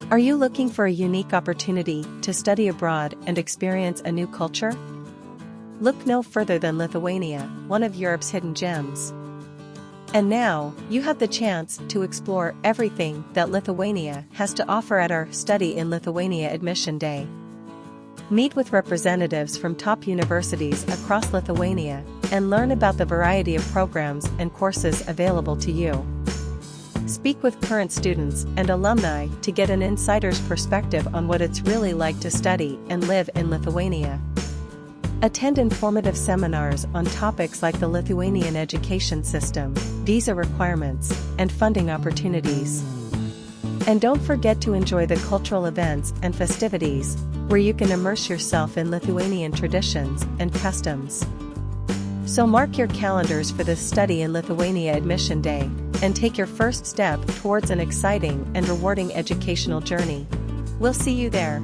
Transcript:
Are you looking for a unique opportunity to study abroad and experience a new culture? Look no further than Lithuania, one of Europe's hidden gems. And now, you have the chance to explore everything that Lithuania has to offer at our Study in Lithuania Admission Day. Meet with representatives from top universities across Lithuania and learn about the variety of programs and courses available to you. Speak with current students and alumni to get an insider's perspective on what it's really like to study and live in Lithuania. Attend informative seminars on topics like the Lithuanian education system, visa requirements, and funding opportunities. And don't forget to enjoy the cultural events and festivities, where you can immerse yourself in Lithuanian traditions and customs. So mark your calendars for this Study in Lithuania Admission Day, and take your first step towards an exciting and rewarding educational journey. We'll see you there.